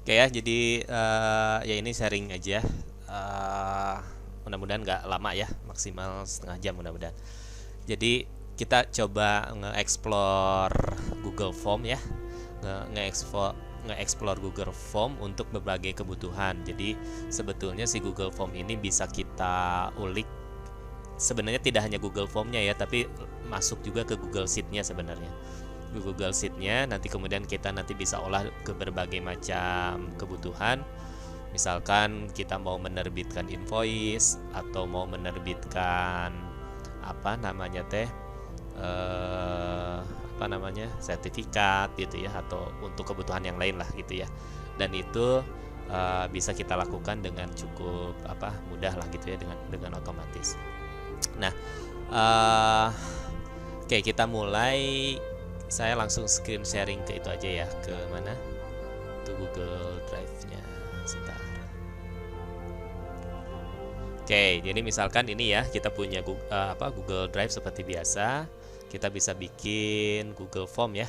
Oke ya, jadi ya ini sharing aja. Eh, Mudah-mudahan nggak lama ya, maksimal setengah jam mudah-mudahan. Jadi kita coba nge-explore Google Form ya, nge-explore nge-explore Google Form untuk berbagai kebutuhan. Jadi sebetulnya si Google Form ini bisa kita ulik. Sebenarnya tidak hanya Google Form-nya ya, tapi masuk juga ke Google Sheet-nya sebenarnya. Google Sheet-nya nanti kemudian kita nanti bisa olah ke berbagai macam kebutuhan. Misalkan kita mau menerbitkan invoice atau mau menerbitkan apa namanya teh apa namanya sertifikat gitu ya, atau untuk kebutuhan yang lain lah gitu ya. Dan itu bisa kita lakukan dengan cukup mudah lah gitu ya, dengan otomatis. Nah, uh, oke kita mulai. Saya langsung screen sharing ke itu aja ya, ke mana? Ke Google Drive-nya. Sebentar. Oke, jadi misalkan ini ya, kita punya Google Drive seperti biasa. Kita bisa bikin Google Form ya.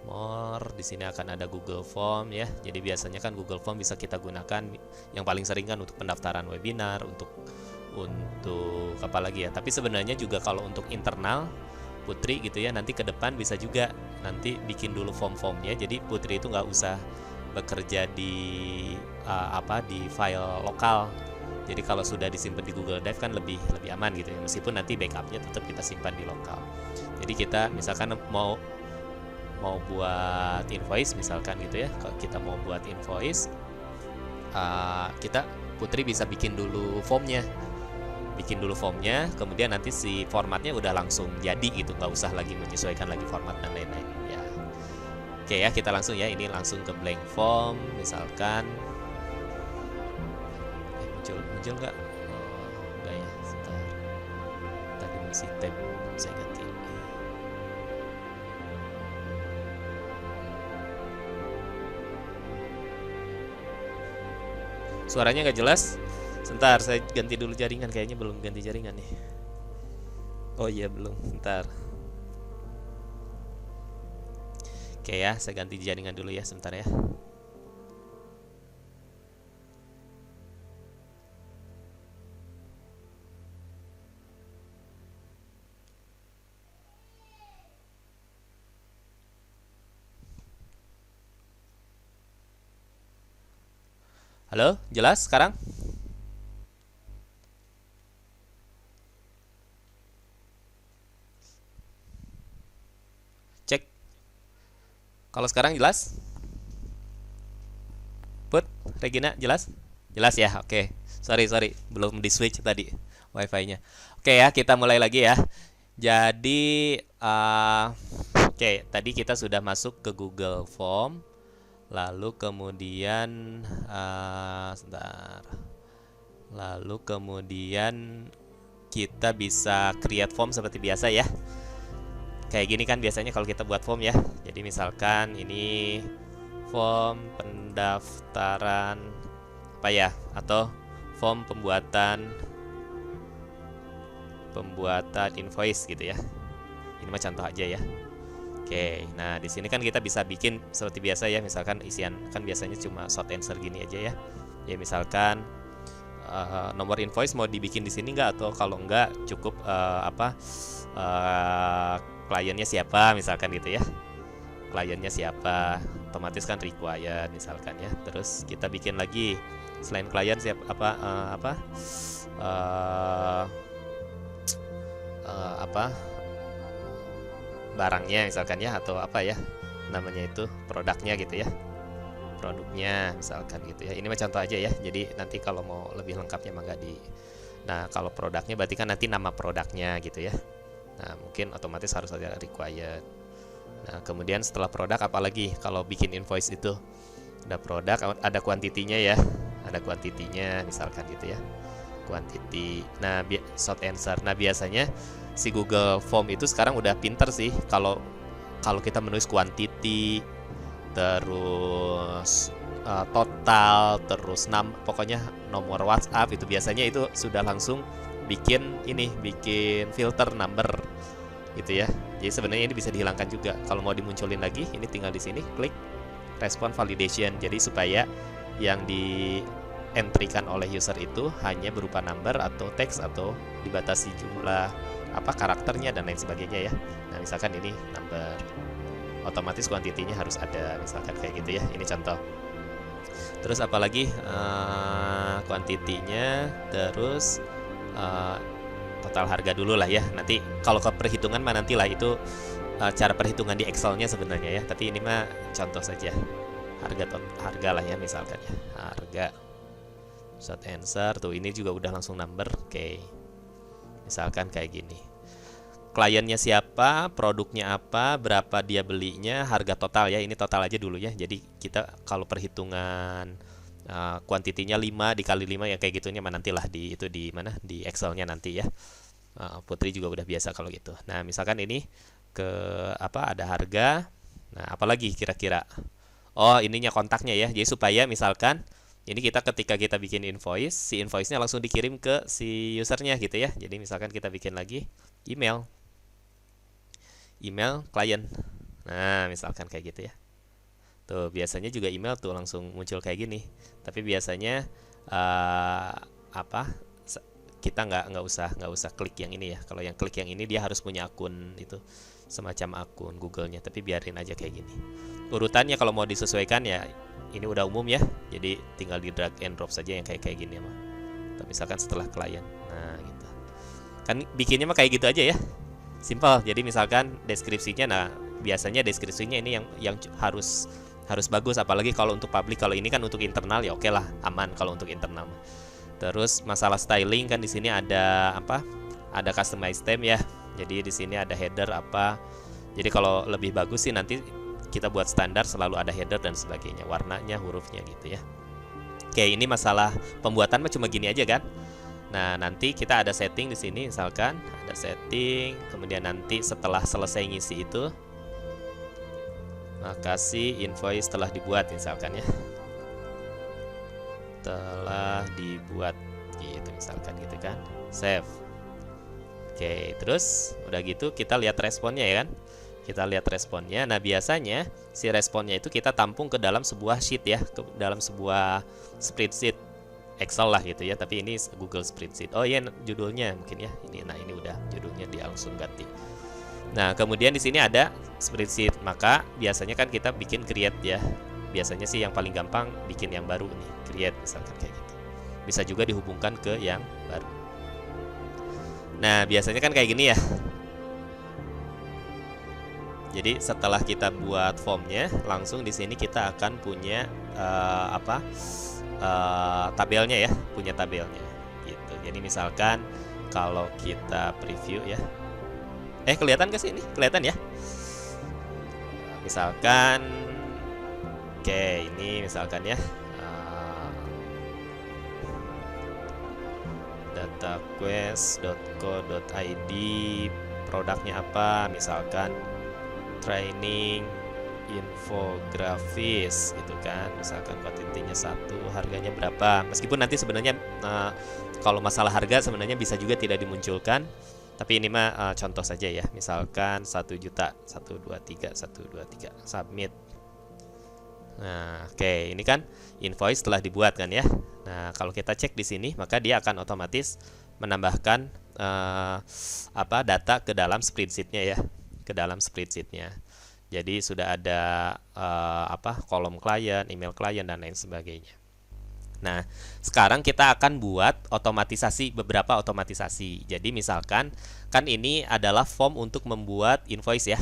More, di sini akan ada Google Form ya. Jadi biasanya kan Google Form bisa kita gunakan yang paling sering kan untuk pendaftaran webinar, untuk apa lagi ya. Tapi sebenarnya juga kalau untuk internal Putri gitu ya, nanti ke depan bisa juga nanti bikin dulu form-formnya. Jadi Putri itu nggak usah bekerja di di file lokal. Jadi kalau sudah disimpan di Google Drive kan lebih aman gitu ya. Meskipun nanti backupnya tetap kita simpan di lokal. Jadi kita misalkan mau buat invoice misalkan gitu ya. Kalau kita mau buat invoice, kita Putri bisa bikin dulu formnya. Kemudian nanti si formatnya udah langsung jadi gitu, nggak usah lagi menyesuaikan lagi format dan lain-lain ya. Oke ya, kita langsung ya, ini langsung ke blank form misalkan. Muncul nggak? Nggak ya, sebentar. Tadi masih tab, saya ganti. Suaranya nggak jelas? Sebentar, saya ganti dulu jaringan. Kayaknya belum ganti jaringan nih. Oh iya belum, sebentar. Oke ya, saya ganti jaringan dulu ya, sebentar ya. Halo, jelas sekarang? Cek. Kalau sekarang jelas? Put, Regina jelas? Jelas ya, oke. Sorry, belum di switch tadi wifi-nya. Oke ya, kita mulai lagi ya. Jadi, oke, tadi kita sudah masuk ke Google Form. Lalu kemudian, sebentar. Lalu kemudian kita bisa create form seperti biasa ya. Kayak gini kan biasanya kalau kita buat form ya. Jadi misalkan ini form pendaftaran apa ya, atau form pembuatan invoice gitu ya. Ini mah contoh aja ya. Oke, nah di sini kan kita bisa bikin seperti biasa ya. Misalkan isian kan biasanya cuma short answer gini aja ya. Ya misalkan nomor invoice mau dibikin di sini nggak, atau kalau nggak cukup kliennya siapa misalkan gitu ya. Kliennya siapa, otomatis kan required misalkan ya. Terus kita bikin lagi selain klien siapa barangnya misalkan ya, atau apa ya namanya itu, produknya gitu ya, produknya misalkan gitu ya. Ini mah contoh aja ya, jadi nanti kalau mau lebih lengkapnya mangga di. Nah kalau produknya berarti kan nanti nama produknya gitu ya. Nah mungkin otomatis harus ada required. Nah kemudian setelah produk apalagi kalau bikin invoice itu, ada produk, ada kuantitinya ya, ada kuantitinya misalkan gitu ya, quantity. Nah short answer. Nah biasanya si Google Form itu sekarang udah pinter sih, kalau kita menulis quantity terus total terus pokoknya nomor WhatsApp, itu biasanya itu sudah langsung bikin filter number gitu ya. Jadi sebenarnya ini bisa dihilangkan juga. Kalau mau dimunculin lagi, ini tinggal di sini klik respon validation. Jadi supaya yang di entry-kan oleh user itu hanya berupa number atau teks atau dibatasi jumlah karakternya dan lain sebagainya ya. Nah, misalkan ini number, otomatis kuantitinya harus ada, misalkan kayak gitu ya. Ini contoh. Terus apalagi kuantitinya, terus total harga dulu lah ya. Nanti kalau ke perhitungan mah nantilah itu cara perhitungan di Excel-nya sebenarnya ya. Tapi ini mah contoh saja. Harga lah ya, misalkan ya. Harga. Short answer tuh, ini juga udah langsung number. Oke. Misalkan kayak gini. Kliennya siapa, produknya apa, berapa dia belinya, harga total ya. Ini total aja dulu ya. Jadi kita kalau perhitungan kuantitinya 5 dikali 5 ya kayak gitunya nantilah di mana di Excel-nya nanti ya. Putri juga udah biasa kalau gitu. Nah, misalkan ini ada harga. Nah, apalagi kira-kira? Oh, ininya kontaknya ya. Jadi supaya misalkan ini ketika kita bikin invoice, si invoice-nya langsung dikirim ke si usernya gitu ya. Jadi misalkan kita bikin lagi email klien. Nah, misalkan kayak gitu ya. Tuh, biasanya juga email tuh langsung muncul kayak gini. Tapi biasanya kita nggak usah klik yang ini ya. Kalau yang klik yang ini dia harus punya akun itu, semacam akun Google-nya. Tapi biarin aja kayak gini. Urutannya kalau mau disesuaikan ya ini udah umum ya. Jadi tinggal di drag and drop saja yang kayak gini mah. Atau misalkan setelah klien. Nah, gitu. Kan bikinnya mah kayak gitu aja ya. Simple. Jadi misalkan deskripsinya, nah biasanya deskripsinya ini yang harus bagus, apalagi kalau untuk public. Kalau ini kan untuk internal ya oke lah, aman kalau untuk internal. Terus masalah styling kan di sini ada ada customize theme ya. Jadi di sini ada header apa. Jadi kalau lebih bagus sih nanti kita buat standar, selalu ada header dan sebagainya, warnanya, hurufnya gitu ya. Oke, ini masalah pembuatan mah cuma gini aja kan. Nah, nanti kita ada setting di sini, misalkan ada setting, kemudian nanti setelah selesai ngisi itu, makasih invoice telah dibuat misalkan ya. Telah dibuat gitu misalkan gitu kan. Save. Oke, terus udah gitu kita lihat responnya ya kan. Kita lihat responnya. Nah, biasanya si responnya itu kita tampung ke dalam sebuah sheet ya, ke dalam sebuah spreadsheet Excel lah gitu ya. Tapi ini Google Spreadsheet. Oh iya, judulnya mungkin ya. Ini udah judulnya dia langsung ganti. Nah, kemudian di sini ada spreadsheet. Maka biasanya kan kita bikin create ya. Biasanya sih yang paling gampang bikin yang baru nih, create misalkan kayak gitu. Bisa juga dihubungkan ke yang baru. Nah, biasanya kan kayak gini ya. Jadi setelah kita buat formnya, langsung di sini kita akan punya tabelnya ya, punya tabelnya gitu. Jadi misalkan kalau kita preview ya, kelihatan ke sini? Kelihatan ya? Misalkan, oke, ini misalkan ya, dataquest.co.id, produknya apa? Misalkan training infografis gitu kan, misalkan kuantitinya 1, harganya berapa. Meskipun nanti sebenarnya kalau masalah harga sebenarnya bisa juga tidak dimunculkan, tapi ini mah contoh saja ya. Misalkan 1 juta, 123 submit. Nah, oke, ini kan invoice telah dibuat kan ya. Nah, kalau kita cek di sini, maka dia akan otomatis menambahkan data ke dalam spreadsheet-nya ya, ke dalam spreadsheet-nya. Jadi sudah ada kolom klien, email klien dan lain sebagainya. Nah, sekarang kita akan buat beberapa otomatisasi. Jadi misalkan kan ini adalah form untuk membuat invoice ya.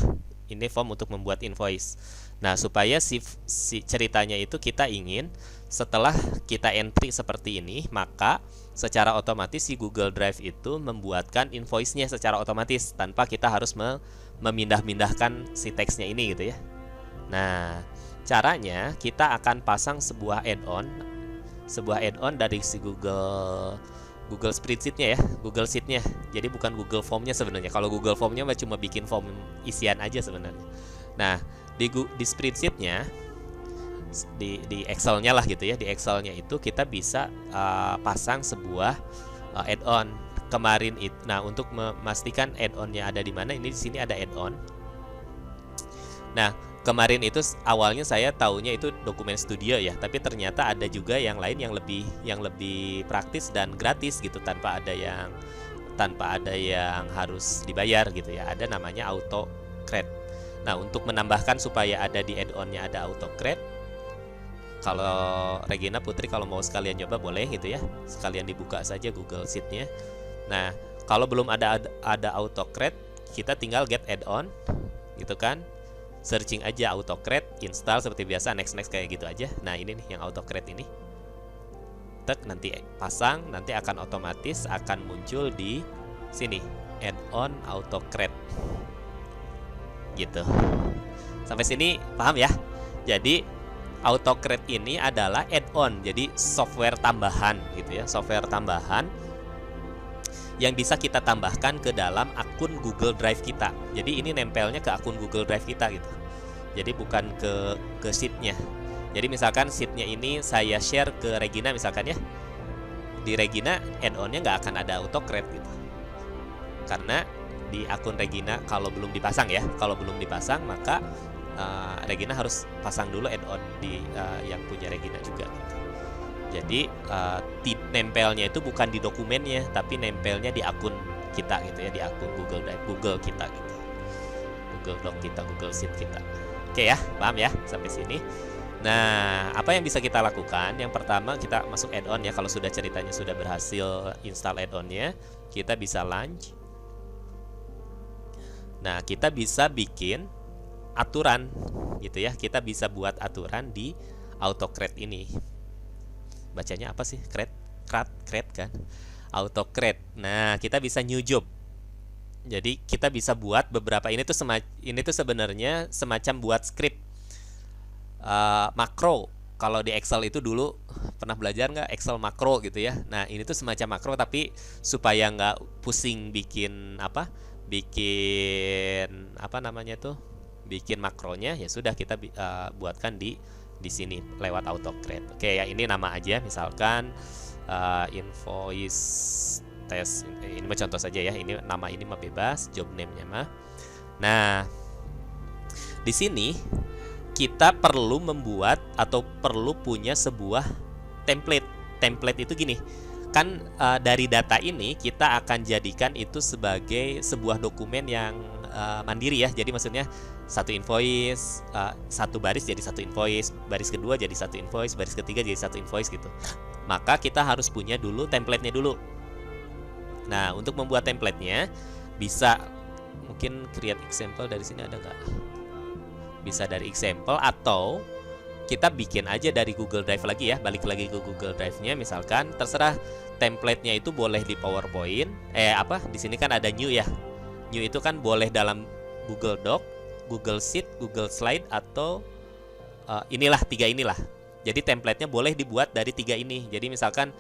Ini form untuk membuat invoice. Nah, supaya si ceritanya itu kita ingin setelah kita entry seperti ini, maka secara otomatis si Google Drive itu membuatkan invoice-nya secara otomatis tanpa kita harus memindah-mindahkan si teksnya ini gitu ya. Nah, caranya kita akan pasang sebuah add-on dari si Google Spreadsheet-nya ya, Google Sheet-nya. Jadi bukan Google Form-nya sebenarnya. Kalau Google Form-nya cuma bikin form isian aja sebenarnya. Nah, di Spreadsheet-nya, di Excel-nya lah gitu ya, di Excel-nya itu kita bisa pasang sebuah add-on. Kemarin nah, untuk memastikan add-onnya ada di mana, ini di sini ada add-on. Nah, kemarin itu awalnya saya taunya itu dokumen studio ya, tapi ternyata ada juga yang lain yang lebih praktis dan gratis gitu, tanpa ada yang harus dibayar gitu ya. Ada namanya AutoCred. Nah, untuk menambahkan supaya ada di add-onnya ada AutoCred, kalau Regina Putri kalau mau sekalian nyoba boleh gitu ya, sekalian dibuka saja Google Sheet-nya. Nah, kalau belum ada AutoCred, kita tinggal get add-on gitu kan, searching aja AutoCred, install seperti biasa, next kayak gitu aja. Nah, ini nih yang AutoCred ini, tek nanti pasang, nanti akan otomatis akan muncul di sini add-on AutoCred gitu. Sampai sini paham ya? Jadi AutoCred ini adalah add-on, jadi software tambahan gitu ya, software tambahan yang bisa kita tambahkan ke dalam akun Google Drive kita. Jadi ini nempelnya ke akun Google Drive kita gitu. Jadi bukan ke sheet-nya. Jadi misalkan sheet-nya ini saya share ke Regina misalkan ya. Di Regina add-on-nya nggak akan ada AutoCred gitu. Karena di akun Regina kalau belum dipasang ya, kalau belum dipasang maka Regina harus pasang dulu add-on di yang punya Regina juga gitu. Jadi nempelnya itu bukan di dokumennya, tapi nempelnya di akun kita gitu ya, di akun Google Drive, Google kita gitu, Google Doc kita, Google Sheet kita. Oke ya, paham ya sampai sini. Nah, apa yang bisa kita lakukan? Yang pertama kita masuk add-on ya. Kalau sudah ceritanya sudah berhasil install add-onnya, kita bisa launch. Nah, kita bisa bikin aturan gitu ya. Kita bisa buat aturan di AutoCred ini. Bacanya apa sih? Cred kan? AutoCred. Nah, kita bisa new job. Jadi kita bisa buat beberapa, ini tuh sebenarnya semacam buat script makro. Kalau di Excel itu dulu pernah belajar nggak Excel makro gitu ya. Nah, ini tuh semacam makro, tapi supaya nggak pusing bikin namanya tuh, bikin makronya, ya sudah kita buatkan di sini lewat AutoCred. Oke ya, ini nama aja misalkan invoice test. Ini mah contoh saja ya. Ini nama ini mah bebas, job name-nya mah. Nah, di sini kita perlu membuat atau perlu punya sebuah template. Template itu gini. Kan dari data ini kita akan jadikan itu sebagai sebuah dokumen yang mandiri ya. Jadi maksudnya satu invoice, satu baris jadi satu invoice, baris kedua jadi satu invoice, baris ketiga jadi satu invoice gitu. Maka kita harus punya dulu template-nya dulu. Nah, untuk membuat template-nya bisa mungkin create example dari sini, ada nggak? Bisa dari example, atau kita bikin aja dari Google Drive lagi ya. Balik lagi ke Google Drive-nya, misalkan terserah template-nya itu boleh di PowerPoint. Di sini kan ada new ya. New itu kan boleh dalam Google Doc, Google Sheet, Google Slide, atau tiga inilah. Jadi template-nya boleh dibuat dari tiga ini. Jadi misalkan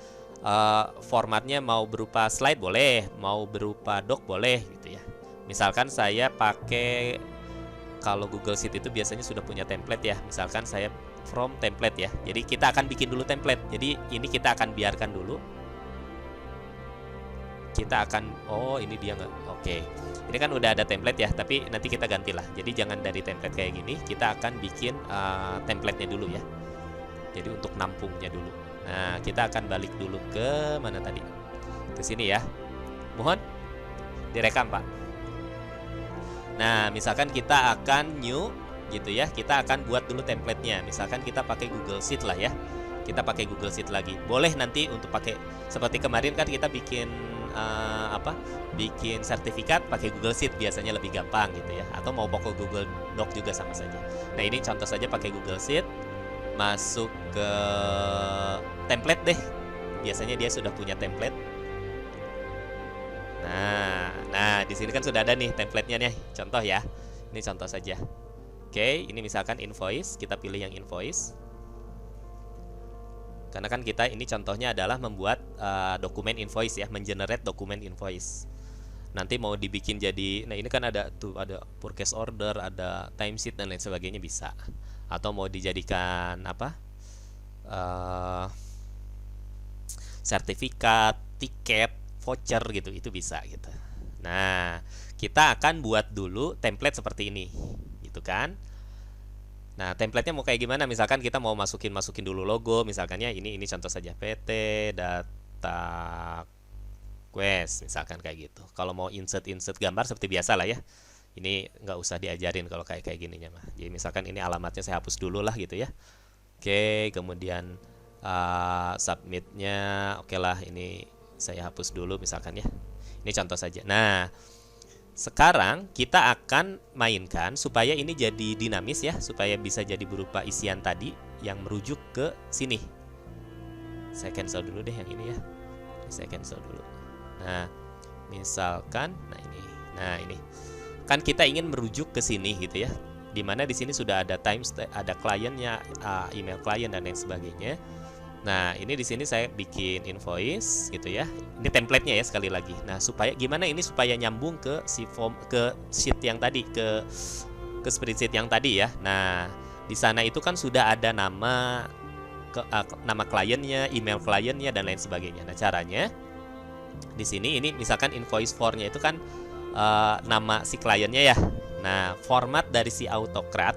formatnya mau berupa slide boleh, mau berupa doc boleh gitu ya. Misalkan saya pakai, kalau Google Sheet itu biasanya sudah punya template ya. Misalkan saya from template ya. Jadi kita akan bikin dulu template. Jadi ini kita akan biarkan dulu. Kita akan, ini dia nggak, oke. Ini kan udah ada template ya, tapi nanti kita gantilah. Jadi jangan dari template kayak gini, kita akan bikin template-nya dulu ya. Jadi untuk nampungnya dulu. Nah, kita akan balik dulu ke mana tadi? Ke sini ya. Mohon direkam, Pak. Nah, misalkan kita akan new gitu ya. Kita akan buat dulu template-nya. Misalkan kita pakai Google Sheet lah ya. Kita pakai Google Sheet lagi. Boleh nanti untuk pakai seperti kemarin kan kita bikin bikin sertifikat pakai Google Sheet, biasanya lebih gampang gitu ya. Atau mau pakai Google Doc juga sama saja. Nah, ini contoh saja pakai Google Sheet. Masuk ke template deh. Biasanya dia sudah punya template. Nah, di sini kan sudah ada nih template-nya nih. Contoh ya. Ini contoh saja. Oke, ini misalkan invoice, kita pilih yang invoice. Karena kan kita ini contohnya adalah membuat dokumen invoice ya, mengenerate dokumen invoice. Nanti mau dibikin jadi, nah ini kan ada purchase order, ada timesheet dan lain sebagainya bisa. Atau mau dijadikan sertifikat, tiket, voucher gitu, itu bisa gitu. Nah, kita akan buat dulu template seperti ini, gitu kan? Nah, template-nya mau kayak gimana? Misalkan kita mau masukin dulu logo, misalkan ya ini contoh saja PT Data Quest, misalkan kayak gitu. Kalau mau insert gambar seperti biasa lah ya. Ini nggak usah diajarin kalau kayak kayak gininya mah. Jadi misalkan ini alamatnya saya hapus dulu lah gitu ya. Oke, kemudian submitnya, oke lah ini saya hapus dulu misalkan ya. Ini contoh saja. Nah, sekarang kita akan mainkan supaya ini jadi dinamis ya, supaya bisa jadi berupa isian tadi yang merujuk ke sini. Saya cancel dulu deh yang ini ya. Saya cancel dulu. Nah, misalkan, nah ini kan kita ingin merujuk ke sini gitu ya. Dimana di sini sudah ada ada kliennya, email klien dan lain sebagainya. Nah, ini di sini saya bikin invoice gitu ya. Ini template-nya ya sekali lagi. Nah, supaya gimana ini supaya nyambung ke si form, ke sheet yang tadi, ke spreadsheet yang tadi ya. Nah, di sana itu kan sudah ada nama nama kliennya, email kliennya dan lain sebagainya. Nah, caranya di sini ini misalkan invoice for-nya itu kan nama si kliennya ya. Nah, format dari si autocrat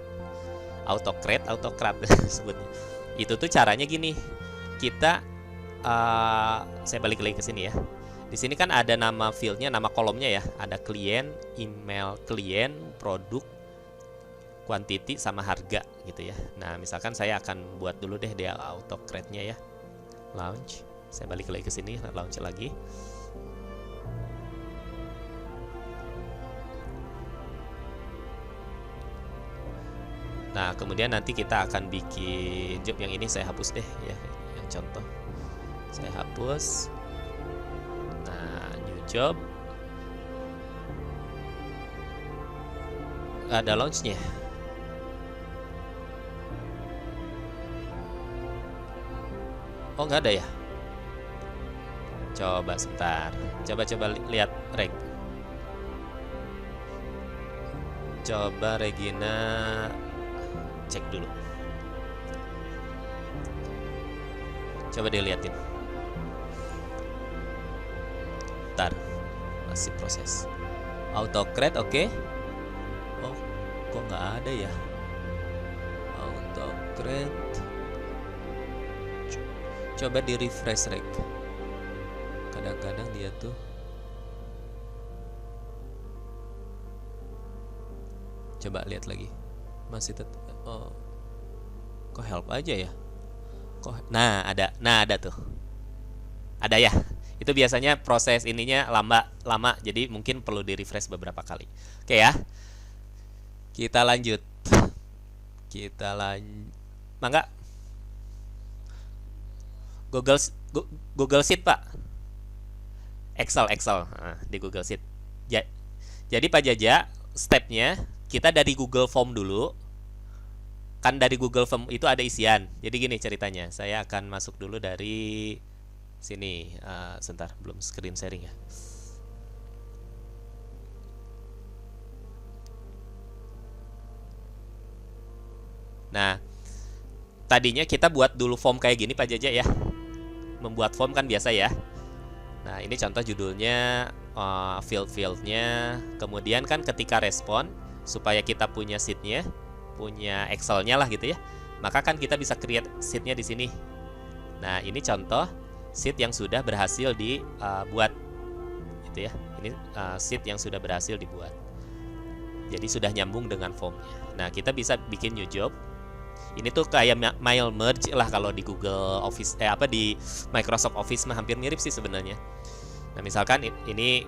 sebutnya. Itu tuh caranya gini. Kita saya balik lagi ke sini ya. Di sini kan ada nama fieldnya, nama kolomnya ya. Ada klien, email klien, produk, quantity sama harga gitu ya. Nah, misalkan saya akan buat dulu deh dia autocrat-nya ya. Launch. Saya balik lagi ke sini, launch lagi. Nah, kemudian nanti kita akan bikin job yang ini saya hapus deh ya, yang contoh. Saya hapus. Nah, new job. Ada launch-nya. Oh, nggak ada ya? Coba sebentar. Coba lihat reg. Coba Regina cek dulu. Coba dilihatin. Bentar. Masih proses. Autocrat oke. Oh, kok nggak ada ya? Autocrat. Coba di refresh reg. Kadang-kadang dia tuh coba lihat lagi. Masih tetap kok help aja ya? Nah, ada tuh. Ada ya. Itu biasanya proses ininya lama, jadi mungkin perlu di refresh beberapa kali. Oke ya. Kita lanjut. Mangga. Google Sheet, Pak. Excel. Nah, di Google Sheet. Jadi Pak Jaja, stepnya kita dari Google Form dulu. Kan dari Google Form itu ada isian. Jadi gini ceritanya. Saya akan masuk dulu dari sini. Sebentar, belum screen sharing ya. Nah, tadinya kita buat dulu form kayak gini Pak Jaja ya. Membuat form kan biasa ya. Nah, ini contoh judulnya, field-fieldnya. Kemudian kan ketika respon, supaya kita punya sheet-nya, punya Excel-nya lah gitu ya. Maka kan kita bisa create sheet-nya di sini. Nah, ini contoh sheet yang sudah berhasil dibuat gitu ya. Ini sheet yang sudah berhasil dibuat. Jadi sudah nyambung dengan formnya. Nah, kita bisa bikin new job. Ini tuh kayak mail merge lah kalau di Google Office di Microsoft Office mah hampir mirip sih sebenarnya. Nah, misalkan ini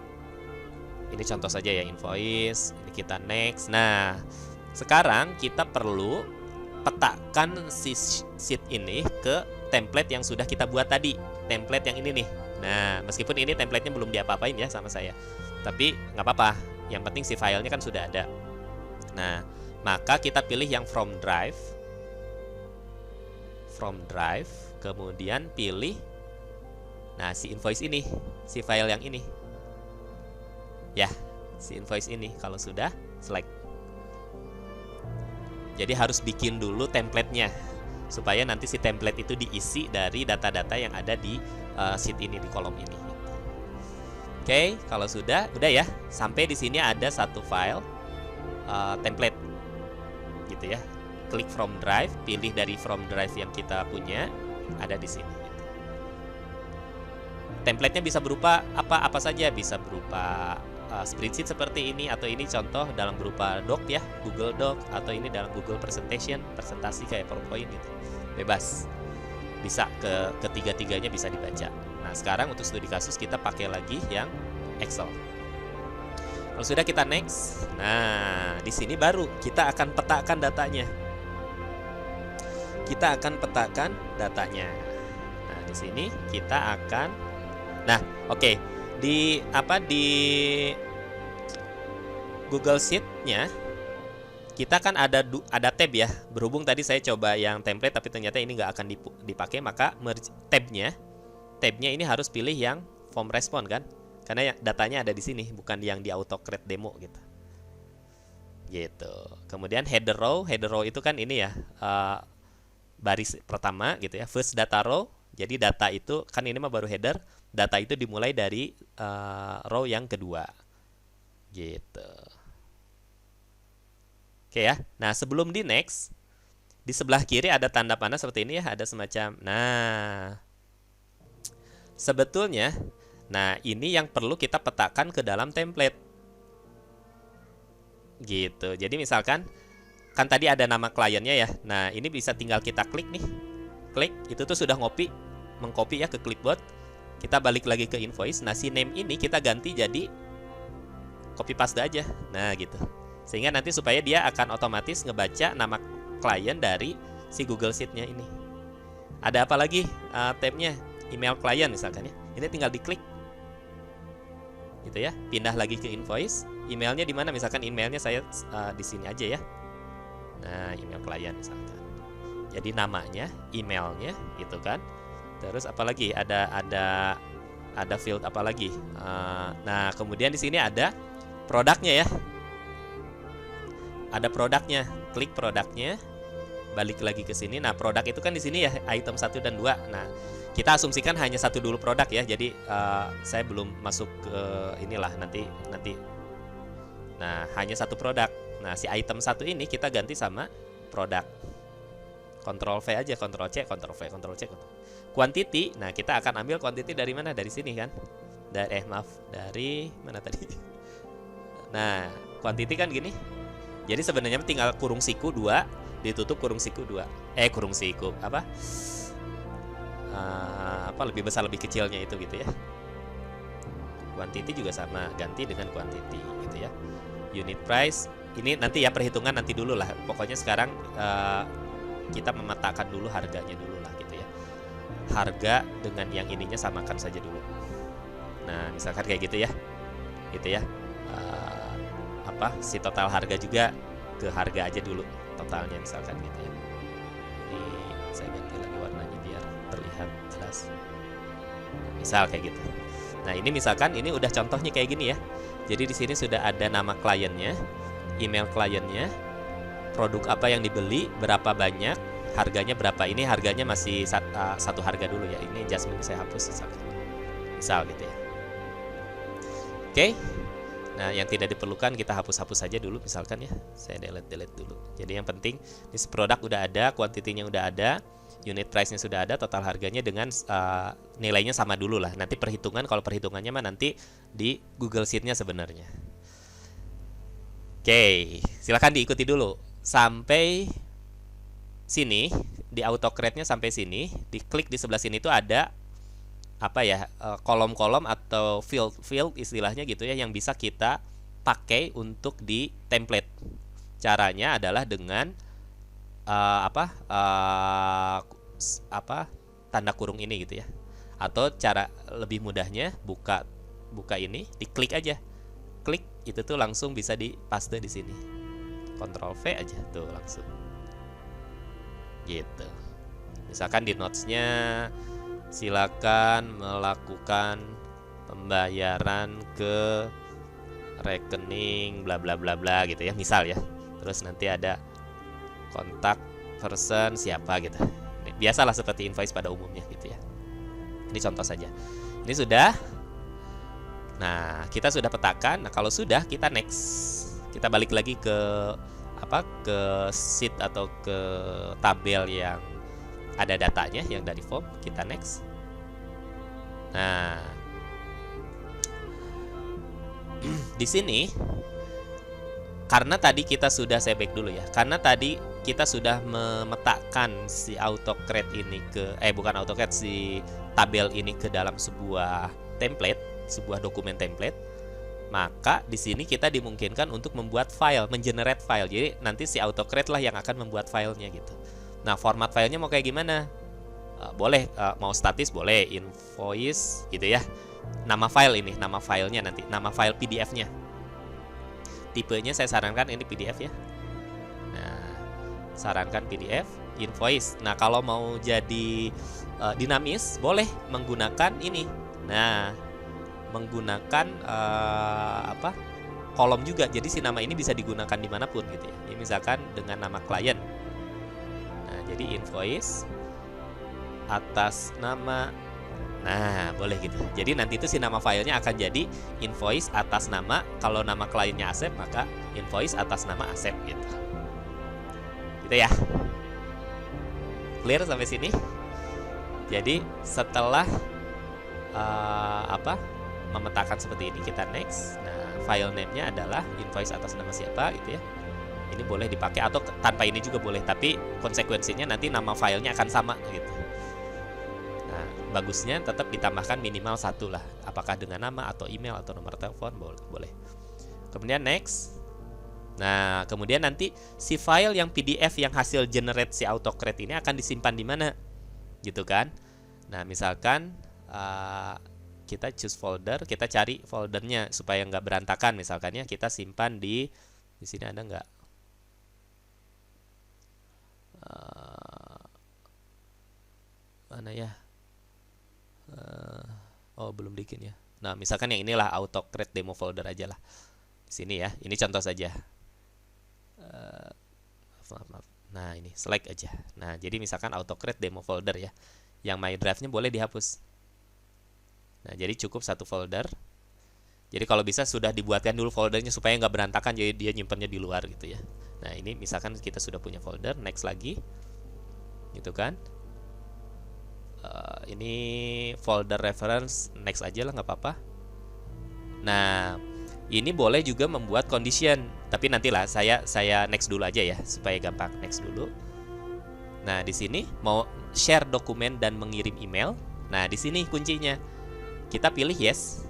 contoh saja ya, invoice, ini kita next. Nah, sekarang kita perlu petakan si sheet ini ke template yang sudah kita buat tadi, template yang ini nih. Nah, meskipun ini template-nya belum diapa-apain ya sama saya, tapi nggak apa-apa, yang penting si filenya kan sudah ada. Nah, maka kita pilih yang from drive, kemudian pilih si invoice ini, si file yang ini ya, si invoice ini. Kalau sudah, select. Jadi harus bikin dulu template-nya supaya nanti si template itu diisi dari data-data yang ada di sheet ini, di kolom ini. Oke, kalau sudah ya. Sampai di sini ada satu file template gitu ya. klik from drive, pilih dari from drive yang kita punya, ada di sini. Template-nya bisa berupa apa saja, bisa berupa spreadsheet seperti ini, atau ini contoh dalam berupa doc ya, Google Doc, atau ini dalam Google Presentation, presentasi kayak PowerPoint gitu. Bebas. Bisa ketiga-tiganya bisa dibaca. Nah, sekarang untuk studi kasus kita pakai lagi yang Excel. Kalau sudah kita next. Nah, di sini baru kita akan petakan datanya. Kita akan petakan datanya. Nah, di sini kita akan oke. Di Google Sheet-nya kita kan ada tab ya. Berhubung tadi saya coba yang template tapi ternyata ini nggak akan dipakai, maka tabnya ini harus pilih yang form response kan, karena datanya ada di sini, bukan yang di auto create demo gitu. Kemudian header row itu kan ini ya, baris pertama gitu ya, first data row. Jadi data itu kan ini mah baru header, data itu dimulai dari row yang kedua gitu. Oke ya. Nah, sebelum di next, di sebelah kiri ada tanda panah seperti ini ya, ada semacam. Nah, sebetulnya ini yang perlu kita petakan ke dalam template gitu. Jadi misalkan kan tadi ada nama kliennya ya. Nah, ini bisa tinggal kita klik nih. Klik, itu tuh sudah mengcopy ya ke clipboard. Kita balik lagi ke invoice. Nah, si name ini kita ganti jadi copy paste aja. Nah, gitu. Sehingga nanti supaya dia akan otomatis ngebaca nama klien dari si Google Sheet-nya ini. Ada apa lagi tabnya? Email klien misalkan ya. Ini tinggal diklik. Gitu ya. Pindah lagi ke invoice. Emailnya di mana? Misalkan emailnya saya di sini aja ya. Nah, email klien misalkan. Jadi namanya, emailnya gitu kan. Terus apalagi ada field apa lagi? Nah, kemudian di sini ada produknya ya. Ada produknya, klik produknya, balik lagi ke sini. Nah, produk itu kan di sini ya, item 1 dan 2. Nah, kita asumsikan hanya satu dulu produk ya. Jadi saya belum masuk ke inilah nanti. Nah, hanya satu produk. Nah, si item 1 ini kita ganti sama produk. Ctrl V aja, Ctrl C, Ctrl V, Ctrl C. Quantity, nah kita akan ambil quantity dari mana? Dari sini kan? Dari mana tadi? Nah, quantity kan gini. Jadi sebenarnya tinggal kurung siku 2 ditutup kurung siku 2. Kurung siku apa? Lebih besar lebih kecilnya itu gitu ya. Quantity juga sama, ganti dengan quantity gitu ya. Unit price, ini nanti ya perhitungan nanti dulu lah. Pokoknya sekarang kita memetakan dulu harganya dulu lah gitu ya. Harga dengan yang ininya samakan saja dulu. Nah, misalkan kayak gitu ya. Gitu ya. Si total harga juga ke harga aja dulu totalnya misalkan gitu ya. Ini saya ganti lagi warnanya biar terlihat jelas. Misal kayak gitu. Nah, ini misalkan ini udah contohnya kayak gini ya. Jadi di sini sudah ada nama kliennya, email kliennya, produk apa yang dibeli, berapa banyak, harganya berapa. Ini harganya masih satu harga dulu ya. Ini adjustment saya hapus misalkan. Misal gitu ya. Oke. Nah, yang tidak diperlukan kita hapus-hapus saja dulu misalkan ya. Saya delete dulu. Jadi yang penting di produk udah ada, kuantitinya udah ada, unit price-nya sudah ada, total harganya dengan nilainya sama dulu lah. Nanti perhitungan, kalau perhitungannya mah nanti di Google Sheet-nya sebenarnya. Oke, silakan diikuti dulu sampai sini, di autocrate-nya sampai sini, diklik di sebelah sini itu ada kolom-kolom atau field istilahnya gitu ya, yang bisa kita pakai untuk di template. Caranya adalah dengan tanda kurung ini gitu ya. Atau cara lebih mudahnya buka ini, diklik aja. Klik itu tuh langsung bisa dipaste di sini. Ctrl V aja tuh langsung. Gitu. Misalkan di notes-nya silakan melakukan pembayaran ke rekening bla bla bla bla gitu ya, misal ya. Terus nanti ada kontak person siapa gitu. Biasalah seperti invoice pada umumnya gitu ya. Ini contoh saja. Ini sudah. Nah, kita sudah petakan. Nah, kalau sudah kita next. Kita balik lagi ke ke sheet atau ke tabel yang ada datanya yang dari form. Kita next. Nah, di sini karena tadi kita sudah, saya back dulu ya. Karena tadi kita sudah memetakan si AutoCred ini bukan AutoCred, si tabel ini ke dalam sebuah template, sebuah dokumen template. Maka di sini kita dimungkinkan untuk membuat file, mengenerate file. Jadi nanti si AutoCred lah yang akan membuat filenya gitu. Nah, format filenya mau kayak gimana? Boleh mau statis, boleh invoice gitu ya. Nama file ini, nama filenya nanti, nama file PDF-nya. Tipenya saya sarankan ini PDF ya. Nah, sarankan PDF, invoice. Nah, kalau mau jadi dinamis, boleh menggunakan ini. Nah, menggunakan kolom juga. Jadi si nama ini bisa digunakan dimanapun gitu ya. Ini misalkan dengan nama klien. Nah, jadi invoice atas nama. Nah, boleh gitu. Jadi nanti itu si nama filenya akan jadi invoice atas nama. Kalau nama kliennya Asep, maka invoice atas nama Asep gitu. Gitu ya. Clear sampai sini? Jadi setelah memetakan seperti ini, kita next. Nah, file name-nya adalah invoice atas nama siapa gitu ya. Ini boleh dipakai atau tanpa ini juga boleh, tapi konsekuensinya nanti nama filenya akan sama gitu. Nah, bagusnya tetap ditambahkan minimal 1 lah. Apakah dengan nama atau email atau nomor telepon, boleh. Kemudian next. Nah, kemudian nanti si file yang PDF yang hasil generate si AutoCred ini akan disimpan di mana? Gitu kan? Nah, misalkan kita choose folder, kita cari foldernya supaya nggak berantakan. Misalkan ya, kita simpan di sini ada nggak? Mana ya? Belum bikin ya. Nah, misalkan yang inilah AutoCred demo folder aja lah. Di sini ya. Ini contoh saja. Maaf. Nah, ini select aja. Nah, jadi misalkan AutoCred demo folder ya. Yang My Drive-nya boleh dihapus. Nah, jadi cukup 1 folder. Jadi kalau bisa sudah dibuatkan dulu foldernya supaya nggak berantakan, jadi dia nyimpannya di luar gitu ya. Nah, ini misalkan kita sudah punya folder, next lagi. Gitu kan. Ini folder reference, next aja lah nggak apa-apa. Nah, ini boleh juga membuat condition, tapi nantilah saya next dulu aja ya supaya gampang. Next dulu. Nah, di sini mau share dokumen dan mengirim email. Nah, di sini kuncinya. Kita pilih yes.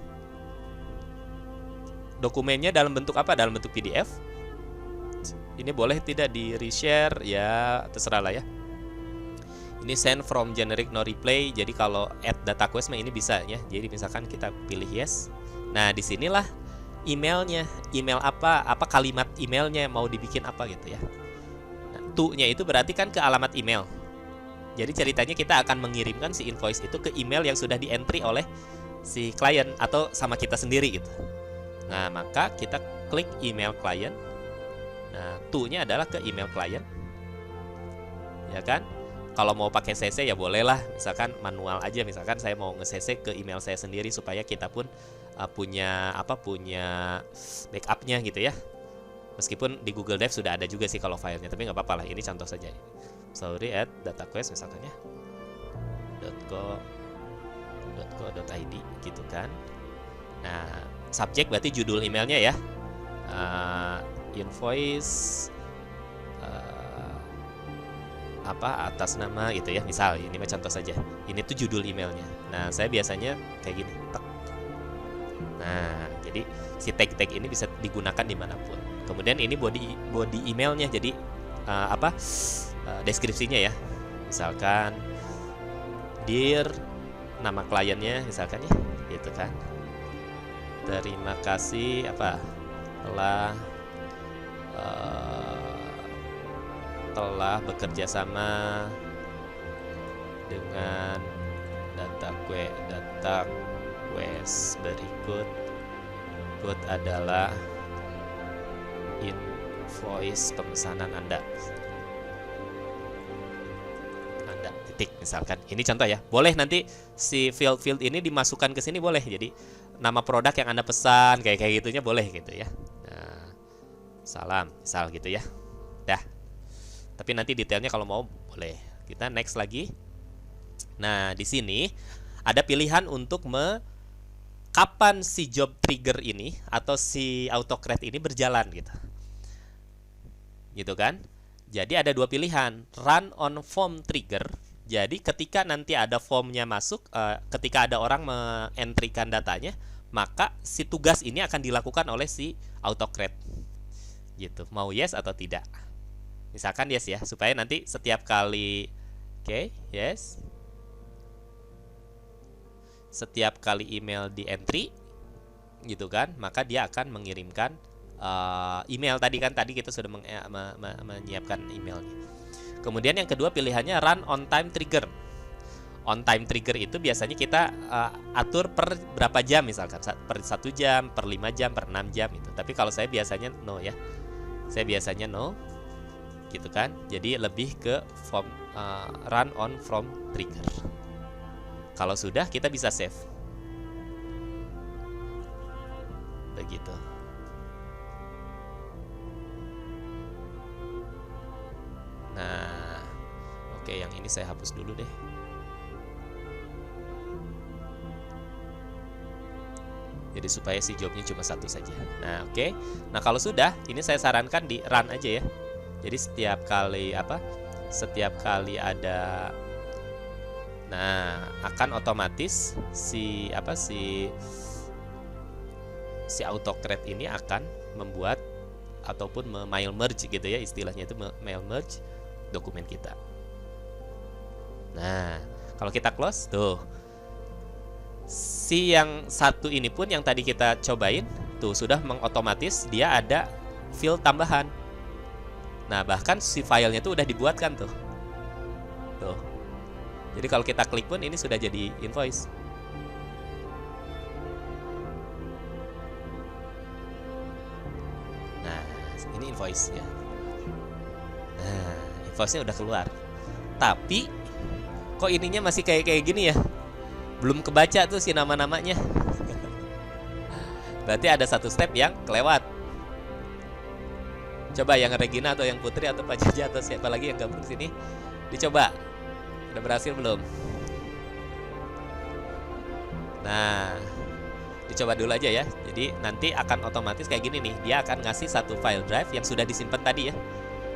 Dokumennya dalam bentuk apa? Dalam bentuk PDF. Ini boleh tidak di reshare, ya terserah lah ya. Ini send from generic no reply. Jadi kalau add data quest ini bisa ya. Jadi misalkan kita pilih yes. Nah, disinilah emailnya. Email apa kalimat emailnya mau dibikin apa gitu ya. Nah, to-nya itu berarti kan ke alamat email. Jadi ceritanya kita akan mengirimkan si invoice itu ke email yang sudah di-entry oleh si klien atau sama kita sendiri gitu. Nah, maka kita klik email klien. Nah, to-nya adalah ke email klien. Ya kan? Kalau mau pakai CC ya bolehlah, misalkan manual aja, misalkan saya mau nge-CC ke email saya sendiri supaya kita pun punya backupnya gitu ya. Meskipun di Google Drive sudah ada juga sih kalau filenya, tapi nggak apa-apa lah, ini contoh saja. Sorry at dataquest misalkan ya. .co.id gitu kan. Nah, subjek berarti judul emailnya ya. Invoice atas nama gitu ya, misal ini mah contoh saja. Ini tuh judul emailnya. Nah, saya biasanya kayak gini. Nah, jadi si tag ini bisa digunakan dimanapun. Kemudian ini body emailnya, jadi deskripsinya ya. Misalkan dear, nama kliennya misalkan ya, gitu kan. Terima kasih telah bekerja sama dengan data quest berikut adalah invoice pemesanan Anda titik misalkan. Ini contoh ya. Boleh nanti si field ini dimasukkan ke sini boleh. Jadi nama produk yang Anda pesan kayak gitunya boleh gitu ya. Nah, salam misal gitu ya. Dah. Tapi nanti detailnya kalau mau boleh. Kita next lagi. Nah, di sini ada pilihan untuk kapan si job trigger ini atau si autocreate ini berjalan gitu. Gitu kan? Jadi ada dua pilihan, run on form trigger. Jadi ketika nanti ada formnya masuk, ketika ada orang mengentrikan datanya, maka si tugas ini akan dilakukan oleh si autocreate. Gitu. Mau yes atau tidak? Misalkan yes ya, supaya nanti setiap kali yes. Setiap kali email di entry gitu kan, maka dia akan mengirimkan email tadi kita sudah menyiapkan emailnya. Kemudian yang kedua pilihannya run on time trigger. On time trigger itu biasanya kita atur per berapa jam, misalkan per 1 jam, per 5 jam, per 6 jam itu. Tapi kalau saya biasanya no ya. Saya biasanya no gitu kan. Jadi lebih ke run on from trigger. Kalau sudah kita bisa save. Begitu. Nah, oke, yang ini saya hapus dulu deh. Jadi supaya si jobnya cuma satu saja. Nah, oke. Nah, kalau sudah, ini saya sarankan di run aja ya. Jadi setiap kali ada, nah, akan otomatis si autocreate ini akan membuat ataupun mail merge gitu ya, istilahnya itu mail merge dokumen kita. Nah, kalau kita close tuh, si yang satu ini pun yang tadi kita cobain tuh sudah mengotomatis dia ada field tambahan. Nah, bahkan si filenya tuh udah dibuatkan tuh. Jadi kalau kita klik pun ini sudah jadi invoice. Nah, ini invoice ya. Nah, invoice-nya udah keluar. Tapi kok ininya masih kayak gini ya? Belum kebaca tuh si nama-namanya. Berarti ada satu step yang kelewat. Coba yang Regina atau yang Putri atau Pak Jaja atau siapa lagi yang gabung di sini, dicoba. Udah berhasil belum? Nah, dicoba dulu aja ya. Jadi nanti akan otomatis kayak gini nih. Dia akan ngasih satu file drive yang sudah disimpan tadi ya.